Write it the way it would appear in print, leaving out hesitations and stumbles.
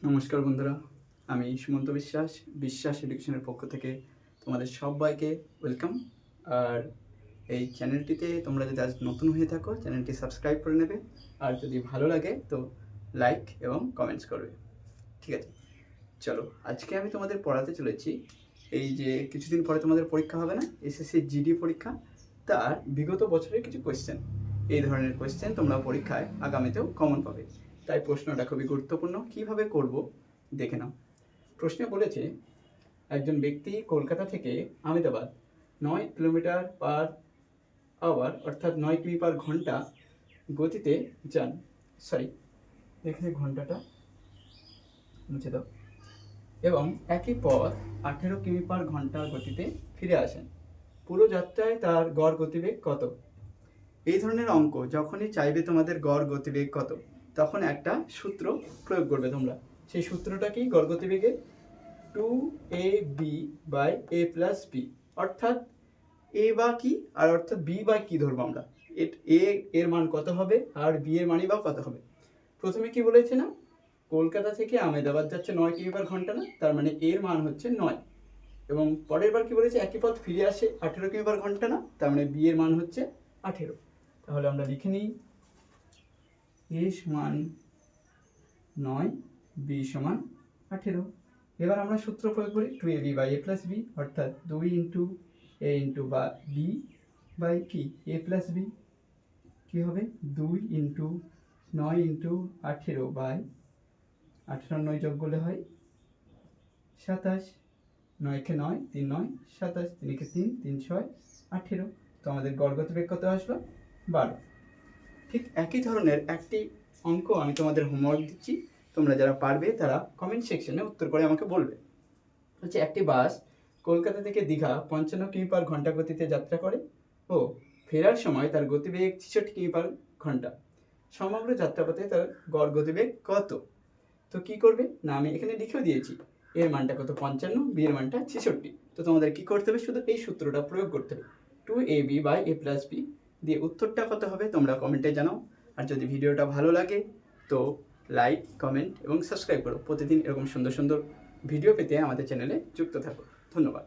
নমস্কার বন্ধুরা, আমি সুমন্ত বিশ্বাস, বিশ্বাস এডুকেশনের পক্ষ থেকে তোমাদের সবাইকে ওয়েলকাম। আর এই চ্যানেলটিতে তোমরা যদি আজ নতুন হয়ে থাকো, চ্যানেলটি সাবস্ক্রাইব করে নেবে, আর যদি ভালো লাগে তো লাইক এবং কমেন্টস করবে। ঠিক আছে, চলো আজকে আমি তোমাদের পড়াতে চলেছি এই যে কিছুদিন পরে তোমাদের পরীক্ষা হবে না, এসএসসি জিডি পরীক্ষা, তার বিগত বছরের কিছু কোয়েশ্চেন। এই ধরনের কোয়েশ্চেন তোমরা পরীক্ষায় আগামীতেও কমন পাবে, তাই প্রশ্নটা খুবই গুরুত্বপূর্ণ। কিভাবে করব দেখে নাও। প্রশ্নে বলেছে, একজন ব্যক্তি কলকাতা থেকে আহমেদাবাদ 9 কিলোমিটার/আওয়ার অর্থাৎ 9 কিমি/ঘন্টা গতিতে যান। সরি, এখানে ঘন্টাটা মুছে দাও। এবং একই পথ 18 কিমি/ঘন্টা গতিতে ফিরে আসেন। পুরো যাত্রায় তার গড় গতিবেগ কত? এই ধরনের অঙ্ক যখনই চাইবে তোমাদের গড় গতিবেগ কত, তখন একটা সূত্র প্রয়োগ করবে তোমরা। সেই সূত্রটা কি? গড় গতিবেগের 2ab/a+b, অর্থাৎ এ বা কি আর অর্থাৎ বি বা কি ধরবো আমরা, এ এর মান কত হবে আর বি এর মানই বা কত হবে। প্রথমে কি বলেছে না, কলকাতা থেকে আহমেদাবাদ যাচ্ছে 9 কিমি/ঘন্টা, না, তার মানে এর মান হচ্ছে 9। এবং পরের বার কি বলেছে, একই পথ ফিরে আসে 18 কিমি/ঘন্টা, না, তার মানে বি এর মান হচ্ছে 18। তাহলে আমরা লিখে নিই a সমান 9, b সমান 18। এবার আমরা সূত্র প্রয়োগ করি 2ab/a+b, অর্থাৎ 2 ইন্টু a ইন্টু বা বি বাই কি a+b, কী হবে 2 ইন্টু 9 ইন্টু 18/18, 9 যোগ করলে হয় 27, 9 কে 9, 3 9 27, 3 কে 3, 3 6 18। তো আমাদের গড় গতিবেগ কত আসলো? 12। ঠিক একই ধরনের একটি অঙ্ক আমি তোমাদের হোমওয়ার্ক দিচ্ছি, তোমরা যারা পারবে তারা কমেন্ট সেকশনে উত্তর করে আমাকে বলবে। হচ্ছে, একটি বাস কলকাতা থেকে দীঘা 55 কিমি/ঘন্টা গতিতে যাত্রা করে ও ফেরার সময় তার গতিবেগ 66 কিমি/ঘন্টা। সমগ্র যাত্রাপথে তার গড় গতিবেগ কত? তো কি করবে না, আমি এখানে লিখেও দিয়েছি, এর মানটা কত 55, বি এর মানটা 66। তো তোমাদের কি করতে হবে, শুধু এই সূত্রটা প্রয়োগ করতে হবে, 2ab/a+b দিয়ে উত্তরটা কত হবে তোমরা কমেন্টে জানাও। আর যদি ভিডিওটা ভালো লাগে তো লাইক, কমেন্ট এবং সাবস্ক্রাইব করো। প্রতিদিন এরকম সুন্দর সুন্দর ভিডিও পেতে আমাদের চ্যানেলে যুক্ত থাকো। ধন্যবাদ।